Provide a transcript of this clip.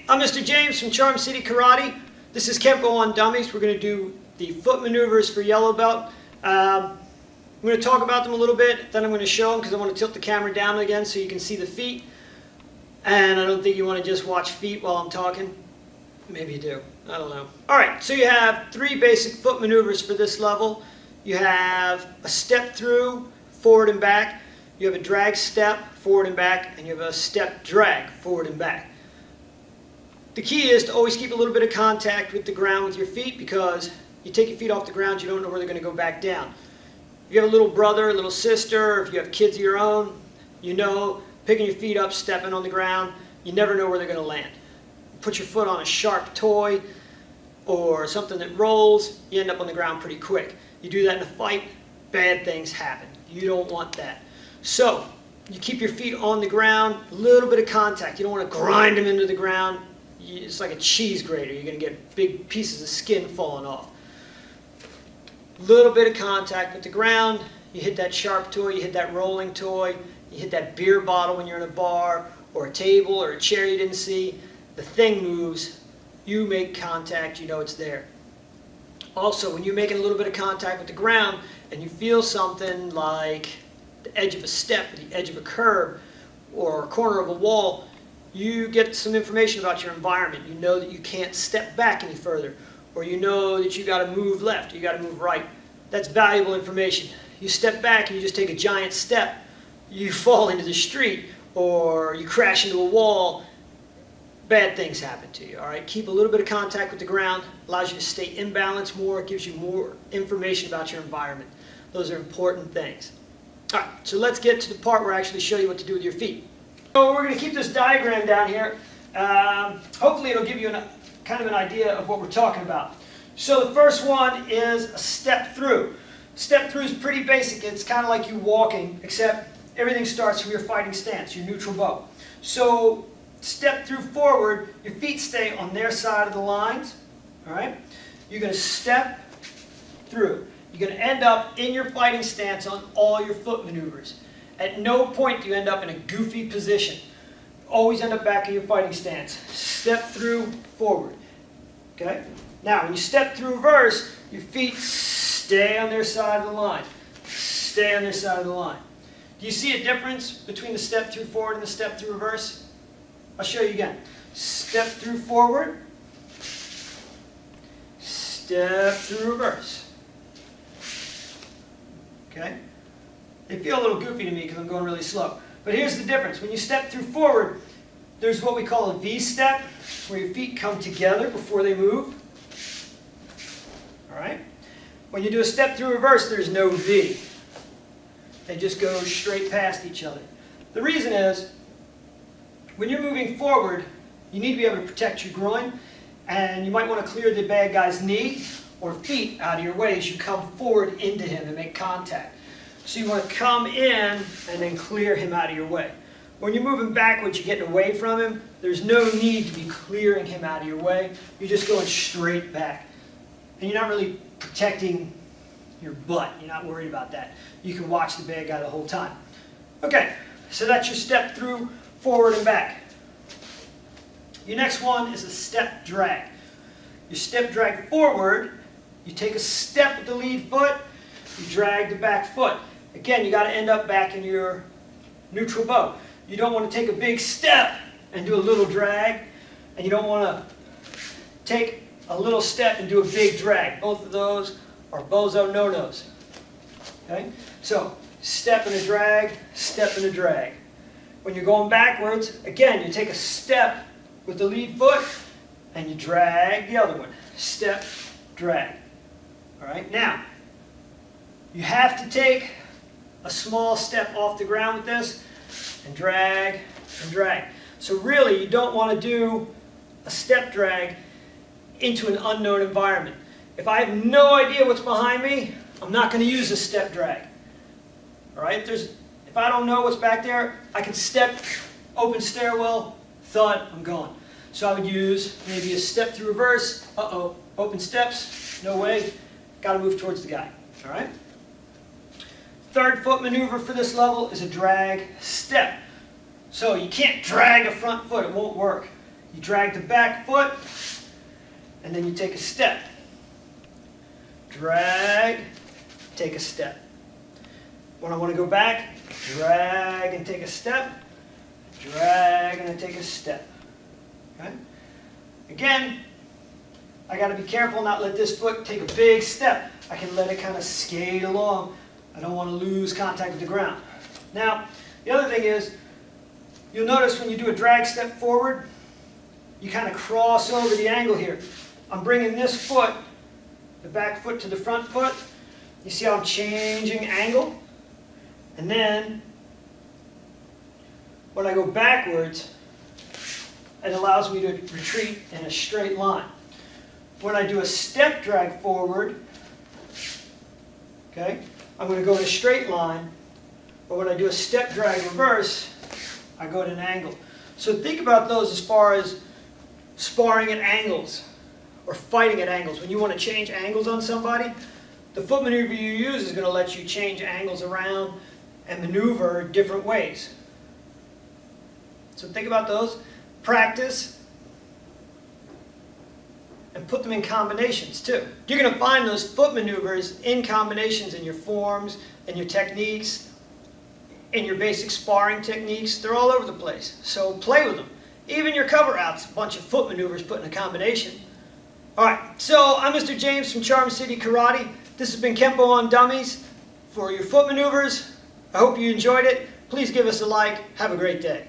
I'm Mr. James from Charm City Karate. This is Kenpo On Dummies. We're going to do the foot maneuvers for yellow belt. I'm going to talk about them a little bit, then I'm going to show them because I want to tilt the camera down again so you can see the feet. And I don't think you want to just watch feet while I'm talking. Maybe you do. I don't know. Alright, so you have three basic foot maneuvers for this level. You have a step through, forward and back. You have a drag step, forward and back. And you have a step drag, forward and back. The key is to always keep a little bit of contact with the ground with your feet, because you take your feet off the ground, you don't know where they're going to go back down. If you have a little brother, a little sister, or if you have kids of your own, you know picking your feet up, stepping on the ground, you never know where they're going to land. Put your foot on a sharp toy or something that rolls, you end up on the ground pretty quick. You do that in a fight, bad things happen. You don't want that. So you keep your feet on the ground, a little bit of contact. You don't want to grind them into the ground. It's like a cheese grater. You're going to get big pieces of skin falling off. Little bit of contact with the ground. You hit that sharp toy, you hit that rolling toy, you hit that beer bottle when you're in a bar, or a table, or a chair you didn't see. The thing moves. You make contact, you know it's there. Also, when you're making a little bit of contact with the ground and you feel something like the edge of a step, the edge of a curb, or a corner of a wall, you get some information about your environment. You know that you can't step back any further, or you know that you got to move left, you got to move right. That's valuable information. You step back and you just take a giant step, you fall into the street, or you crash into a wall, bad things happen to you. All right, keep a little bit of contact with the ground, allows you to stay in balance more, it gives you more information about your environment. Those are important things. All right, so let's get to the part where I actually show you what to do with your feet. So we're going to keep this diagram down here. Hopefully it'll give you kind of an idea of what we're talking about. So the first one is a step through. Step through is pretty basic. It's kind of like you walking, except everything starts from your fighting stance, your neutral bow. So step through forward, your feet stay on their side of the lines. All right? You're going to step through. You're going to end up in your fighting stance on all your foot maneuvers. At no point do you end up in a goofy position. Always end up back in your fighting stance. Step through forward. Okay? Now, when you step through reverse, your feet stay on their side of the line. Stay on their side of the line. Do you see a difference between the step through forward and the step through reverse? I'll show you again. Step through forward. Step through reverse. Okay? They feel a little goofy to me because I'm going really slow. But here's the difference. When you step through forward, there's what we call a V-step, where your feet come together before they move. All right? When you do a step through reverse, there's no V. They just go straight past each other. The reason is, when you're moving forward, you need to be able to protect your groin, and you might want to clear the bad guy's knee or feet out of your way as you come forward into him and make contact. So you want to come in and then clear him out of your way. When you're moving backwards, you're getting away from him. There's no need to be clearing him out of your way. You're just going straight back. And you're not really protecting your butt. You're not worried about that. You can watch the bad guy the whole time. Okay, so that's your step through, forward and back. Your next one is a step drag. Your step drag forward, you take a step with the lead foot, you drag the back foot. Again, you got to end up back in your neutral bow. You don't want to take a big step and do a little drag, and you don't want to take a little step and do a big drag. Both of those are bozo no-nos. Okay? So, step and a drag, step and a drag. When you're going backwards, again, you take a step with the lead foot and you drag the other one. Step, drag. All right? Now, you have to take a small step off the ground with this and drag and drag. So really, you don't want to do a step drag into an unknown environment. If I have no idea what's behind me, I'm not going to use a step drag. All right? If I don't know what's back there, I can step, open stairwell, thud, I'm gone. So I would use maybe a step through reverse, open steps, no way, got to move towards the guy. All right? Third foot maneuver for this level is a drag step. So you can't drag a front foot, it won't work. You drag the back foot, and then you take a step. Drag, take a step. When I want to go back, drag and take a step. Drag and I take a step. Okay? Again, I got to be careful not let this foot take a big step. I can let it kind of skate along. I don't want to lose contact with the ground. Now, the other thing is, you'll notice when you do a drag step forward, you kind of cross over the angle here. I'm bringing this foot, the back foot to the front foot. You see how I'm changing angle? And then, when I go backwards, it allows me to retreat in a straight line. When I do a step drag forward, okay, I'm going to go in a straight line. But when I do a step drag reverse, I go at an angle. So think about those as far as sparring at angles or fighting at angles. When you want to change angles on somebody, the foot maneuver you use is going to let you change angles around and maneuver different ways. So think about those. Practice and put them in combinations too. You're going to find those foot maneuvers in combinations in your forms and your techniques, in your basic sparring techniques. They're all over the place. So play with them. Even your cover outs, a bunch of foot maneuvers put in a combination. Alright, so I'm Mr. James from Charm City Karate. This has been Kenpo On Dummies for your foot maneuvers. I hope you enjoyed it. Please give us a like. Have a great day.